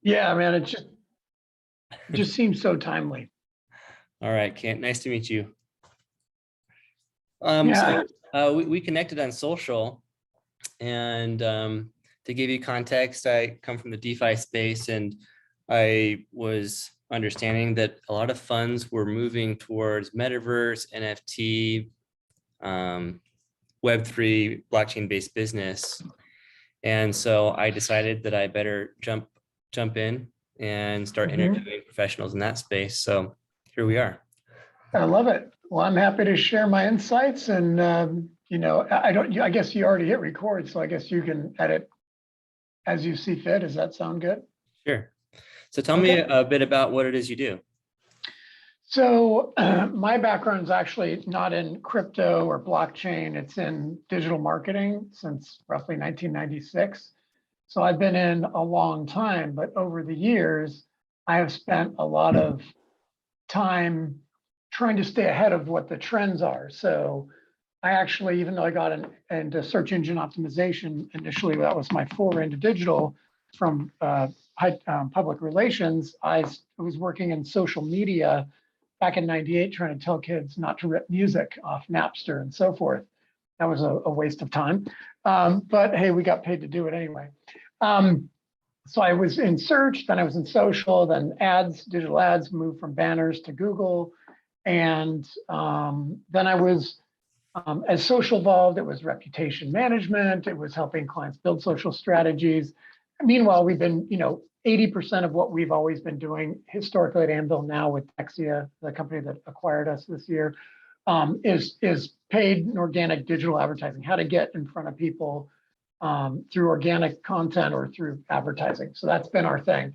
Yeah, man, it just seems so timely. All right, Kent, nice to meet you. Yeah. We connected on social, and to give you context, I come from the DeFi space, and I was understanding that a lot of funds were moving towards metaverse, NFT, Web3, blockchain-based business. And so I decided that I better jump in and start interviewing professionals in that space. So here we are. I love it. Well, I'm happy to share my insights, and I guess you already hit record, so I guess you can edit as you see fit. Does that sound good? Sure. So tell me a bit about what it is you do. So my background is actually not in crypto or blockchain. It's in digital marketing since roughly 1996. So I've been in a long time, but over the years, I have spent a lot of time trying to stay ahead of what the trends are. So I actually, even though I got into search engine optimization initially, that was my foray into digital from public relations. I was working in social media back in '98, trying to tell kids not to rip music off Napster and so forth. That was a waste of time. But hey, we got paid to do it anyway. So I was in search, then I was in social, then ads, digital ads, moved from banners to Google. And then I was, as social evolved, it was reputation management. It was helping clients build social strategies. Meanwhile, we've been, 80% of what we've always been doing historically at Anvil, now with Exia, the company that acquired us this year, is paid and organic digital advertising, how to get in front of people through organic content or through advertising. So that's been our thing.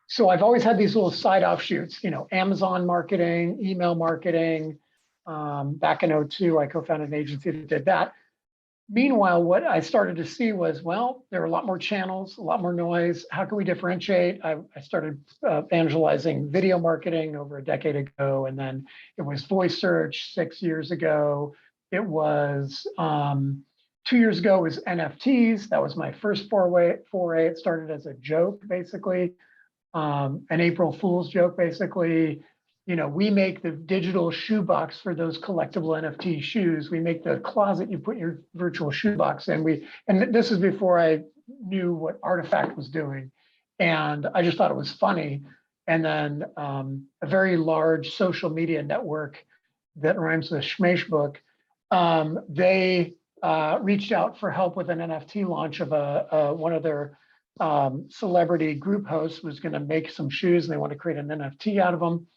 So I've always had these little side offshoots, Amazon marketing, email marketing. Back in '02, I co-founded an agency that did that. Meanwhile, what I started to see was, well, there are a lot more channels, a lot more noise. How can we differentiate? I started evangelizing video marketing over a decade ago, and then it was voice search 6 years ago. It was 2 years ago, it was NFTs. That was my first foray. It started as a joke, basically, an April Fool's joke, basically. We make the digital shoebox for those collectible NFT shoes. We make the closet you put your virtual shoebox in. And this is before I knew what Artifact was doing. And I just thought it was funny. And then a very large social media network that rhymes with Schmashbook, they reached out for help with an NFT launch of one of their celebrity group hosts was going to make some shoes, and they want to create an NFT out of them,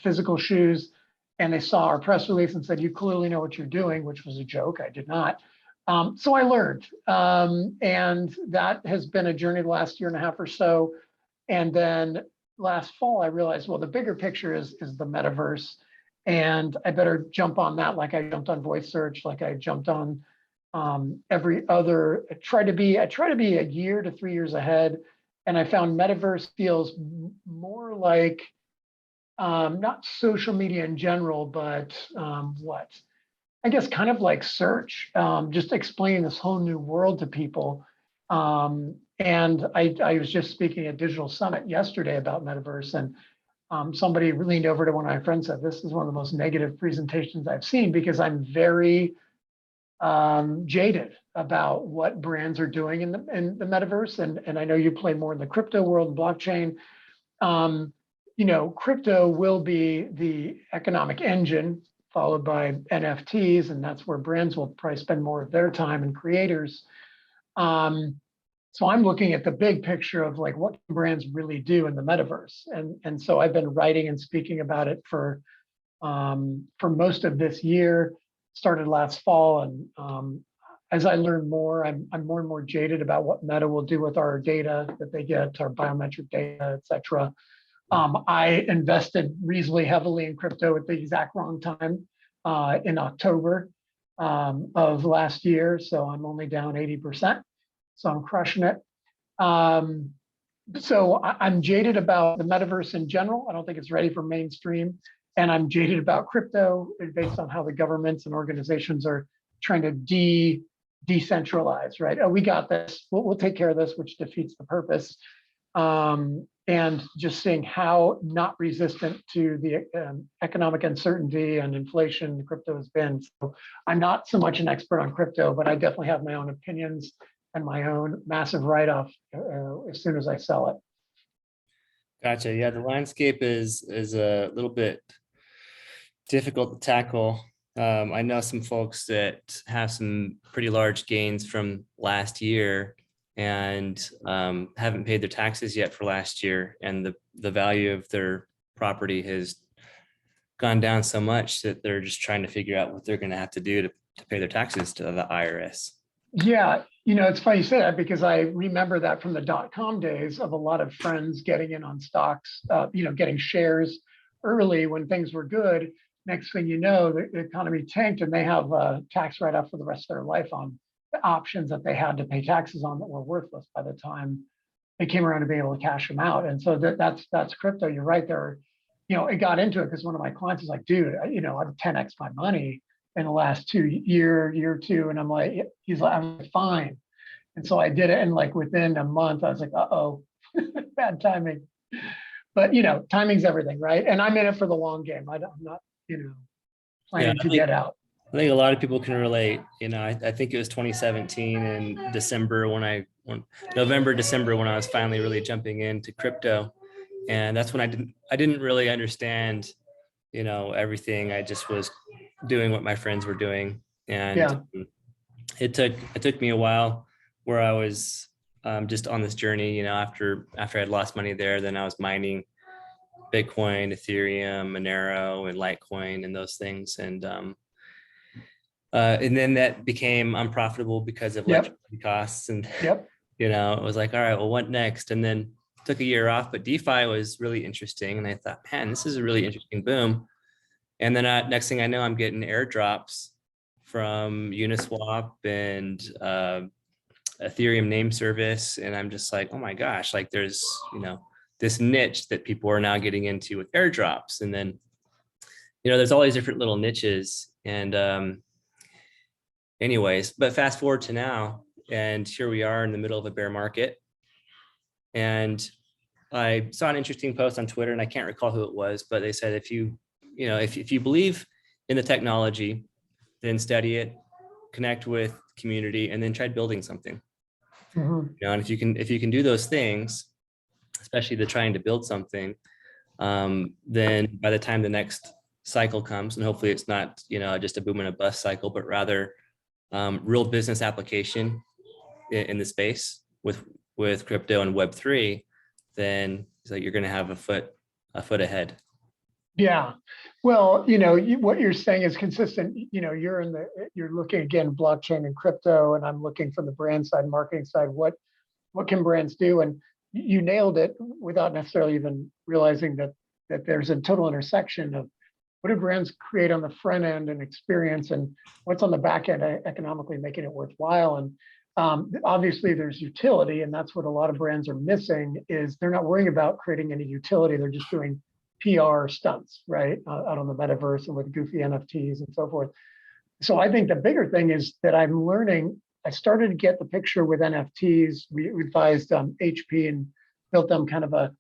physical shoes. And they saw our press release and said, "You clearly know what you're doing," which was a joke. I did not. So I learned. And that has been a journey the last year and a half or so. And then last fall, I realized, well, the bigger picture is the metaverse. And I better jump on that, like I jumped on voice search, like I jumped on every other. I try to be a year to 3 years ahead. And I found metaverse feels more like not social media in general, but what? I guess kind of like search, just explaining this whole new world to people. And I was just speaking at Digital Summit yesterday about metaverse, and somebody leaned over to one of my friends and said, "This is one of the most negative presentations I've seen," because I'm very jaded about what brands are doing in the metaverse. And I know you play more in the crypto world and blockchain. Crypto will be the economic engine, followed by NFTs, and that's where brands will probably spend more of their time, and creators. So I'm looking at the big picture of like, what can brands really do in the metaverse? And so I've been writing and speaking about it for most of this year. Started last fall, and as I learn more, I'm more and more jaded about what Meta will do with our data that they get, our biometric data, et cetera. I invested reasonably heavily in crypto at the exact wrong time in October of last year. So I'm only down 80%. So I'm crushing it. So I'm jaded about the metaverse in general. I don't think it's ready for mainstream. And I'm jaded about crypto based on how the governments and organizations are trying to decentralize, right? Oh, we got this. We'll take care of this, which defeats the purpose. And just seeing how not resistant to the economic uncertainty and inflation crypto has been. So I'm not so much an expert on crypto, but I definitely have my own opinions and my own massive write-off as soon as I sell it. Gotcha. Yeah, the landscape is a little bit difficult to tackle. I know some folks that have some pretty large gains from last year and haven't paid their taxes yet for last year, and the value of their property has gone down so much that they're just trying to figure out what they're going to have to do to pay their taxes to the IRS. Yeah, it's funny you say that because I remember that from the dot-com days of a lot of friends getting in on stocks, getting shares early when things were good. Next thing you know, the economy tanked and they have a tax write-off for the rest of their life on the options that they had to pay taxes on that were worthless by the time they came around to being able to cash them out. And so that's crypto. You're right there. It got into it because one of my clients was like, dude, I've 10x my money in the last year or two. And I'm like, he's like, I'm fine. And so I did it. And like within a month, I was like, uh-oh, bad timing. But, timing's everything, right? And I'm in it for the long game. I'm not, planning to get out. I think a lot of people can relate. I think it was 2017 in December November, December, when I was finally really jumping into crypto. And that's when I didn't really understand, everything. I just was doing what my friends were doing. And it took me a while where I was just on this journey, after I had lost money there, then I was mining Bitcoin, Ethereum, Monero, and Litecoin and those things. And then that became unprofitable because of electricity costs. And, it was like, all right, well, what next? And then took a year off, but DeFi was really interesting. And I thought, man, this is a really interesting boom. And then next thing I know, I'm getting airdrops from Uniswap and Ethereum name service. And I'm just like, oh my gosh, like there's, this niche that people are now getting into with airdrops. And then, there's all these different little niches. And anyways, but fast forward to now, and here we are in the middle of a bear market. And I saw an interesting post on Twitter, and I can't recall who it was, but they said, if you believe in the technology, then study it, connect with community, and then try building something. Mm-hmm. And if you can do those things, especially the trying to build something, then by the time the next cycle comes, and hopefully it's not, just a boom and a bust cycle, but rather real business application in the space with crypto and Web3, then it's like you're going to have a foot ahead. Yeah. Well, what you're saying is consistent. You're looking again, blockchain and crypto, and I'm looking from the brand side, marketing side. What can brands do? And you nailed it without necessarily even realizing that there's a total intersection of what do brands create on the front end and experience, and what's on the back end economically making it worthwhile. And obviously there's utility, and that's what a lot of brands are missing, is they're not worrying about creating any utility. They're just doing PR stunts, right? Out on the metaverse and with goofy NFTs and so forth. So I think the bigger thing is that I'm learning. I started to get the picture with NFTs. We advised HP and built them kind of a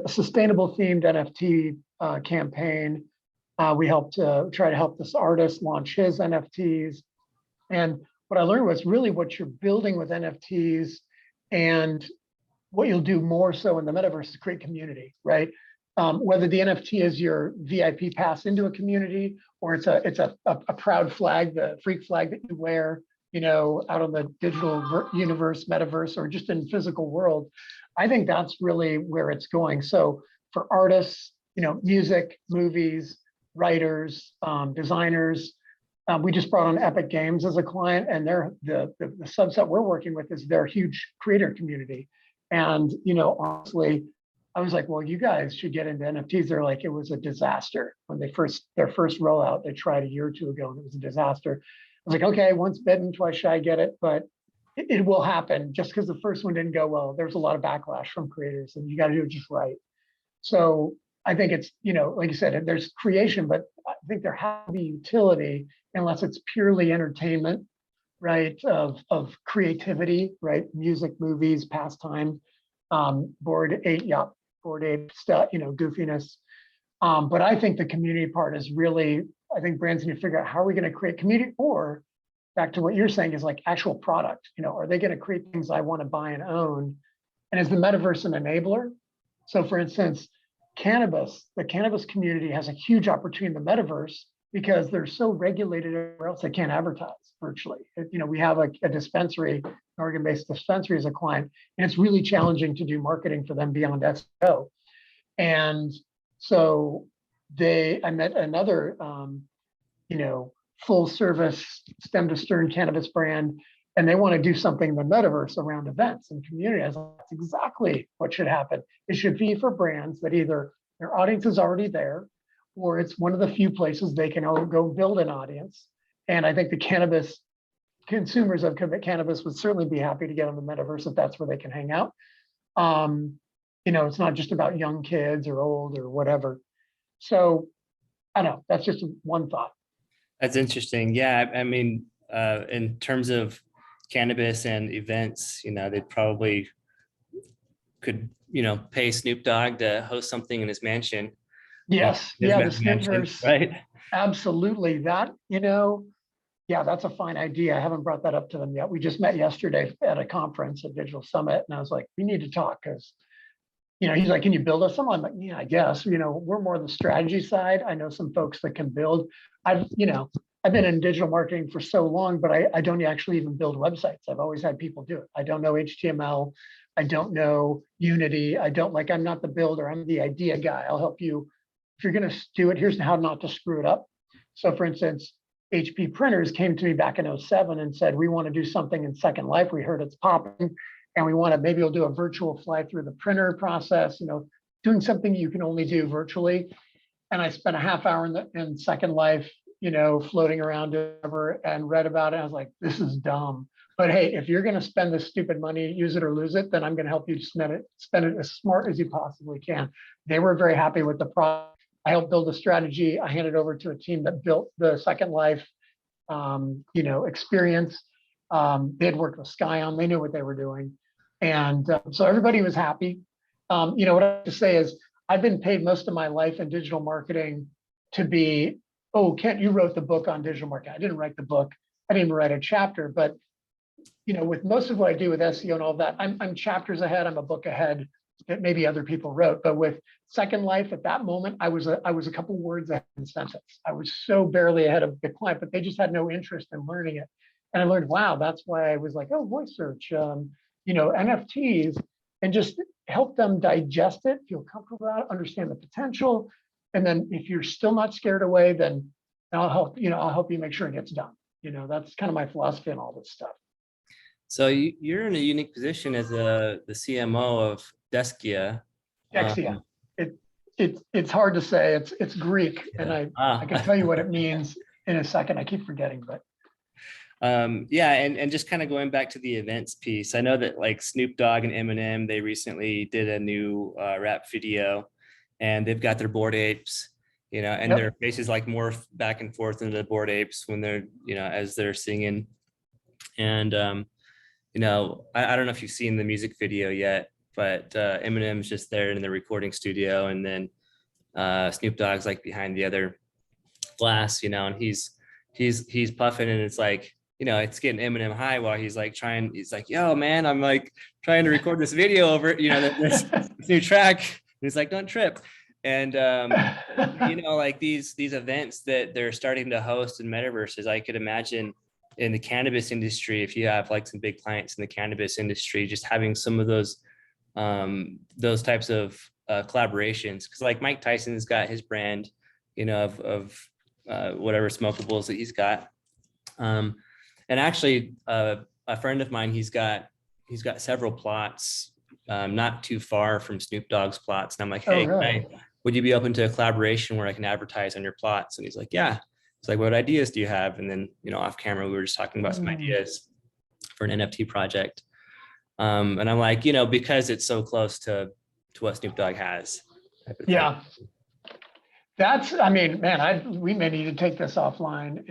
sustainable themed NFT campaign. We helped try to help this artist launch his NFTs. And what I learned was really what you're building with NFTs and what you'll do more so in the metaverse is create community, right? Whether the NFT is your VIP pass into a community, or it's a proud flag, the freak flag that you wear, out on the digital universe, metaverse, or just in physical world. I think that's really where it's going. So for artists, music, movies, writers, designers, we just brought on Epic Games as a client, and they're the subset we're working with is their huge creator community. And honestly, I was like, well, you guys should get into NFTs. They're like, it was a disaster when their first rollout. They tried a year or two ago, and it was a disaster. I was like, okay, once bitten, twice shy, get it, but it will happen. Just because the first one didn't go well, there's a lot of backlash from creators, and you got to do it just right. So I think it's, like you said, there's creation, but I think there has to be utility unless it's purely entertainment, right? Of creativity, right? Music, movies, pastime. Bored ape stuff, goofiness. But I think the community part is really, I think brands need to figure out how are we going to create community, or back to what you're saying is like actual product. Are they going to create things I want to buy and own? And is the metaverse an enabler? So for instance, the cannabis community has a huge opportunity in the metaverse because they're so regulated everywhere else they can't advertise virtually. We have a dispensary, an Oregon-based dispensary as a client, and it's really challenging to do marketing for them beyond SEO. And so I met another, full service stem to stern cannabis brand, and they want to do something in the metaverse around events and community. That's exactly what should happen. It should be for brands that either their audience is already there, or it's one of the few places they can go build an audience. And I think the cannabis consumers of cannabis would certainly be happy to get on the metaverse if that's where they can hang out. It's not just about young kids or old or whatever. So I don't know, that's just one thought. That's interesting. Yeah, I mean, in terms of cannabis and events, they probably could, pay Snoop Dogg to host something in his mansion. Yes, His the mansion, Snoopverse, right? absolutely. That, yeah, that's a fine idea. I haven't brought that up to them yet. We just met yesterday at a conference, a digital summit, and I was like, we need to talk because, he's like, can you build us some? I'm like, yeah, I guess. We're more the strategy side. I know some folks that can build. I've been in digital marketing for so long, but I don't actually even build websites. I've always had people do it. I don't know HTML. I don't know Unity. I'm not the builder. I'm the idea guy. I'll help you. If you're going to do it, here's how not to screw it up. So for instance, HP printers came to me back in 2007 and said, we want to do something in Second Life. We heard it's popping and we want to, maybe we'll do a virtual fly through the printer process, doing something you can only do virtually. And I spent a half hour in Second Life, floating around and read about it. I was like, this is dumb. But hey, if you're going to spend this stupid money, use it or lose it, then I'm going to help you spend it as smart as you possibly can. They were very happy with the product. I helped build a strategy. I handed over to a team that built the Second Life, experience. They had worked with Scion. They knew what they were doing. And so everybody was happy. What I have to say is I've been paid most of my life in digital marketing to be, oh, Kent, you wrote the book on digital marketing. I didn't write the book. I didn't even write a chapter, but with most of what I do with SEO and all that, I'm chapters ahead. I'm a book ahead that maybe other people wrote. But with Second Life, at that moment, I was a couple words ahead in sentence. I was so barely ahead of the client, but they just had no interest in learning it. And I learned, wow, that's why I was like, oh, voice search, NFTs, and just help them digest it, feel comfortable about it, understand the potential. And then if you're still not scared away, then I'll help you make sure it gets done. That's kind of my philosophy on all this stuff. So you're in a unique position as the CMO of Deskia. Dexia. It's hard to say. It's Greek, yeah. And I can tell you what it means in a second. I keep forgetting, but yeah, and just kind of going back to the events piece. I know that like Snoop Dogg and Eminem, they recently did a new rap video, and they've got their bored apes, and yep. Their faces like morph back and forth into the bored apes when they're, as they're singing, and I don't know if you've seen the music video yet, but Eminem's just there in the recording studio, and then Snoop Dogg's like behind the other glass, and he's puffing, and it's like, it's getting Eminem high while he's like he's like, yo, man, I'm like trying to record this video over, this new track. And he's like, don't trip. And like these events that they're starting to host in metaverses, I could imagine in the cannabis industry, if you have like some big clients in the cannabis industry, just having some of those types of collaborations, because like Mike Tyson's got his brand, of whatever smokables that he's got, and actually a friend of mine, he's got several plots not too far from Snoop Dogg's plots, and I'm like, hey, really? Would you be open to a collaboration where I can advertise on your plots? And he's like, yeah. It's like, what ideas do you have? And then, off camera, we were just talking about some ideas for an NFT project. And I'm like, because it's so close to what Snoop Dogg has. Yeah. We may need to take this offline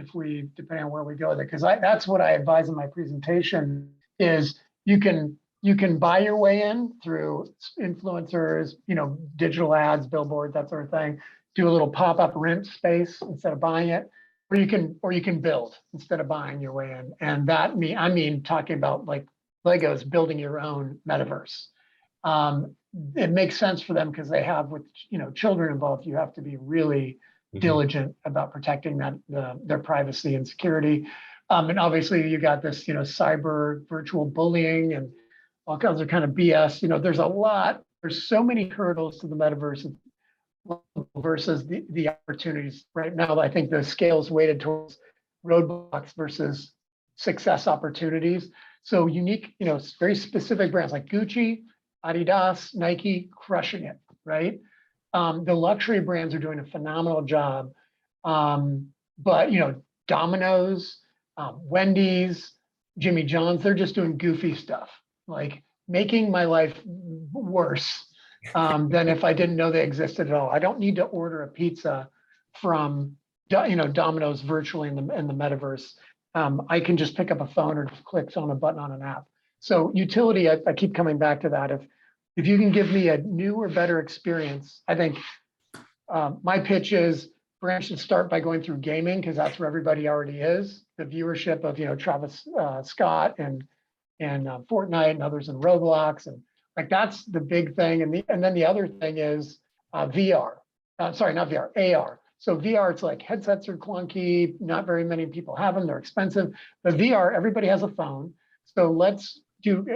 depending on where we go with it. Because that's what I advise in my presentation is you can You can buy your way in through influencers, digital ads, billboard, that sort of thing. Do a little pop-up rent space instead of buying it, or you can build instead of buying your way in. And I mean talking about like Legos, building your own metaverse. It makes sense for them because they have, with children involved, you have to be really diligent about protecting their privacy and security. And obviously you got this, cyber virtual bullying and all kinds of kind of BS. There's so many hurdles to the metaverse versus the opportunities. Right now, I think the scale is weighted towards roadblocks versus success opportunities. So unique, very specific brands like Gucci, Adidas, Nike, crushing it, right? The luxury brands are doing a phenomenal job. But Domino's, Wendy's, Jimmy John's, they're just doing goofy stuff, like making my life worse than if I didn't know they existed at all. I don't need to order a pizza from Domino's virtually in the metaverse. I can just pick up a phone or just clicks on a button on an app. So utility, I keep coming back to that. If you can give me a new or better experience, I think my pitch is brands should start by going through gaming because that's where everybody already is. The viewership of Travis Scott and Fortnite and others in Roblox, and like that's the big thing. And then the other thing is VR. Sorry, not VR, AR. So VR, it's like headsets are clunky. Not very many people have them. They're expensive. But VR, everybody has a phone. So let's do.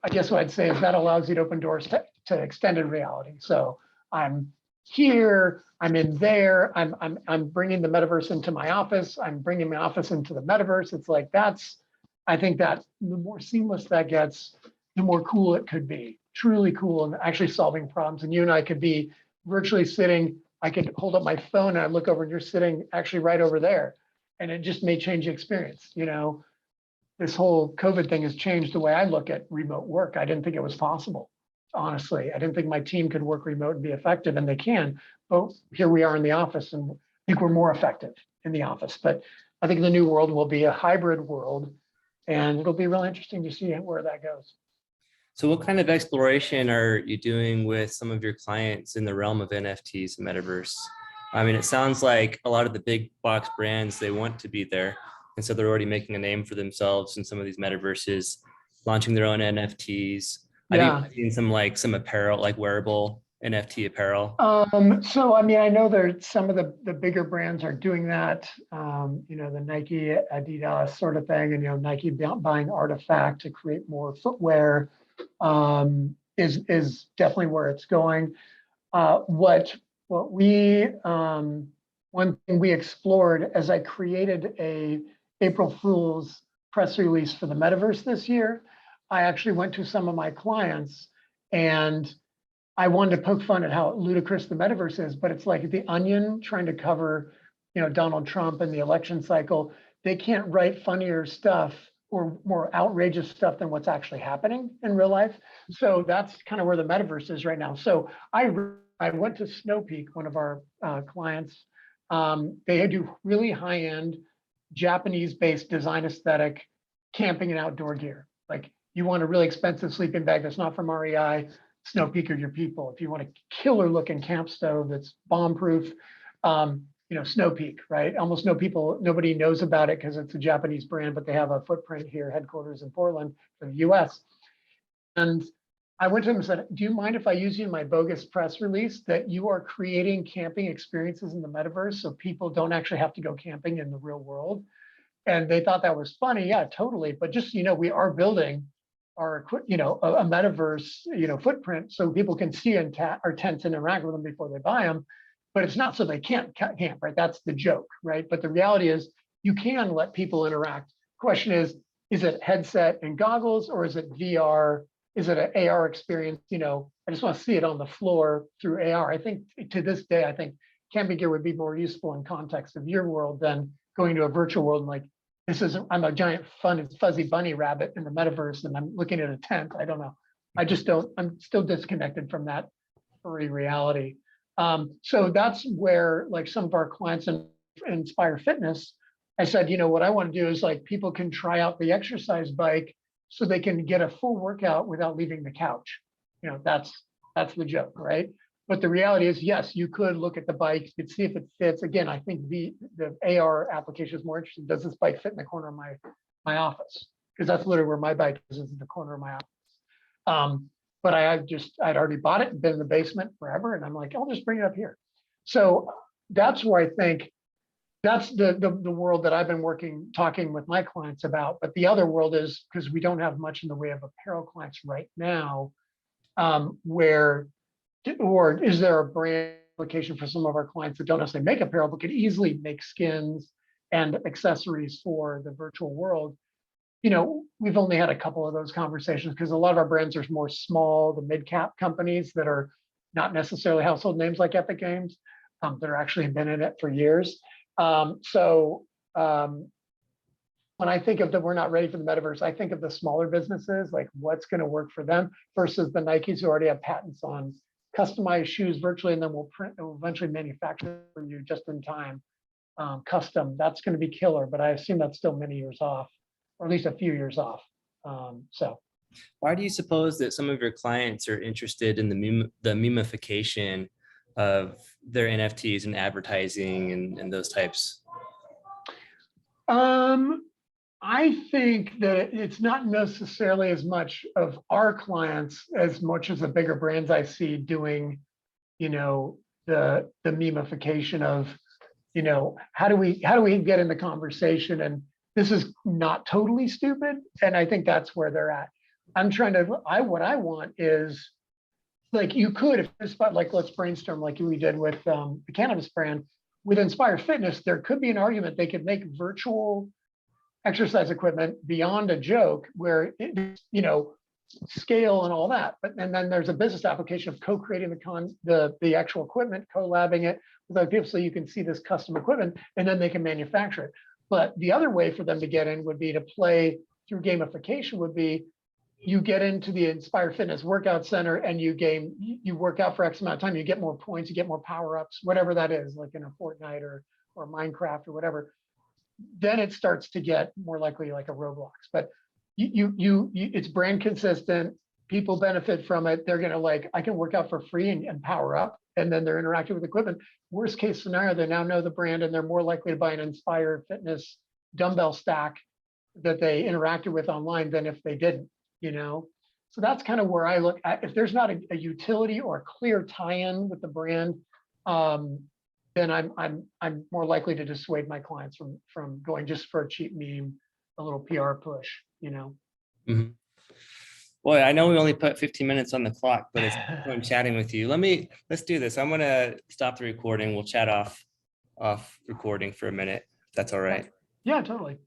I guess what I'd say is that allows you to open doors to extended reality. So I'm here. I'm in there. I'm bringing the metaverse into my office. I'm bringing my office into the metaverse. It's like I think that the more seamless that gets, the more cool it could be. Truly cool and actually solving problems. And you and I could be virtually sitting. I could hold up my phone and I look over and you're sitting actually right over there. And it just may change the experience. This whole COVID thing has changed the way I look at remote work. I didn't think it was possible. Honestly, I didn't think my team could work remote and be effective, and they can. But here we are in the office, and I think we're more effective in the office. But I think the new world will be a hybrid world, and it'll be really interesting to see where that goes. So what kind of exploration are you doing with some of your clients in the realm of NFTs and metaverse? I mean, it sounds like a lot of the big box brands, they want to be there. And so they're already making a name for themselves in some of these metaverses, launching their own NFTs. Yeah. I've even seen some apparel, like wearable NFT apparel. So I mean, I know some of the bigger brands are doing that. The Nike, Adidas sort of thing, and Nike buying Artifact to create more footwear is definitely where it's going. One thing we explored as I created a April Fool's press release for the metaverse this year, I actually went to some of my clients and I wanted to poke fun at how ludicrous the metaverse is, but it's like The Onion trying to cover, Donald Trump and the election cycle. They can't write funnier stuff or more outrageous stuff than what's actually happening in real life. So that's kind of where the metaverse is right now. So I went to Snow Peak, one of our clients. They do really high-end Japanese-based design aesthetic camping and outdoor gear. Like you want a really expensive sleeping bag that's not from REI, Snow Peak are your people. If you want a killer looking camp stove that's bomb proof, Snow Peak, right? Almost nobody knows about it because it's a Japanese brand, but they have a footprint here, headquarters in Portland for the US. And I went to them and said, do you mind if I use you in my bogus press release that you are creating camping experiences in the metaverse so people don't actually have to go camping in the real world? And they thought that was funny. Yeah, totally. But just, we are building our, a metaverse, footprint so people can see our tents and interact with them before they buy them. But it's not so they can't camp, right? That's the joke, right? But the reality is you can let people interact. Question is it headset and goggles or is it VR? Is it an AR experience? I just want to see it on the floor through AR. I think to this day, I think camping gear would be more useful in context of your world than going to a virtual world and like, I'm a giant fuzzy bunny rabbit in the metaverse and I'm looking at a tent. I don't know. I'm still disconnected from that furry reality. So that's where like some of our clients in Inspire Fitness, I said, what I want to do is like people can try out the exercise bike so they can get a full workout without leaving the couch. You know, that's the joke, right? But the reality is, yes, you could look at the bike, you could see if it fits. Again, I think the AR application is more interesting. Does this bike fit in the corner of my office? Because that's literally where my bike is in the corner of my office. But I'd already bought it and been in the basement forever, and I'm like, I'll just bring it up here. So that's where I think that's the world that I've been talking with my clients about. But the other world is, because we don't have much in the way of apparel clients right now, or is there a brand application for some of our clients that don't necessarily make apparel, but could easily make skins and accessories for the virtual world? You know, we've only had a couple of those conversations because a lot of our brands are more small, the mid-cap companies that are not necessarily household names like Epic Games, that are actually been in it for years. When I think of we're not ready for the metaverse, I think of the smaller businesses, like what's going to work for them versus the Nikes who already have patents on customized shoes virtually, and then we'll eventually manufacture for you just in time, custom. That's going to be killer, but I assume that's still many years off, or at least a few years off. Why do you suppose that some of your clients are interested in the memification of their NFTs and advertising and those types? I think that it's not necessarily as much of our clients as much as the bigger brands I see doing, you know, the memification of, you know, how do we get in the conversation? And this is not totally stupid. And I think that's where they're at. What I want is, like, you could, if it's about, like, let's brainstorm like we did with the cannabis brand, with Inspire Fitness, there could be an argument they could make virtual exercise equipment beyond a joke where it, you know, scale and all that. And then there's a business application of co-creating the actual equipment, collabing it with other people so you can see this custom equipment and then they can manufacture it. But the other way for them to get in would be to play through gamification, would be you get into the Inspire Fitness workout center and you work out for X amount of time, you get more points, you get more power-ups, whatever that is, like in a Fortnite or Minecraft or whatever. Then it starts to get more likely like a Roblox. But it's brand consistent, people benefit from it. They're gonna, like, I can work out for free and power up, and then they're interacting with equipment. Worst case scenario, they now know the brand and they're more likely to buy an Inspire Fitness dumbbell stack that they interacted with online than if they didn't, you know? So that's kind of where I look at. If there's not a utility or a clear tie-in with the brand, then I'm more likely to dissuade my clients from going just for a cheap meme, a little PR push, you know? Mm-hmm. Well, I know we only put 15 minutes on the clock, but it's fun chatting with you. Let's do this. I'm gonna stop the recording. We'll chat off recording for a minute. If that's all right. Yeah, totally.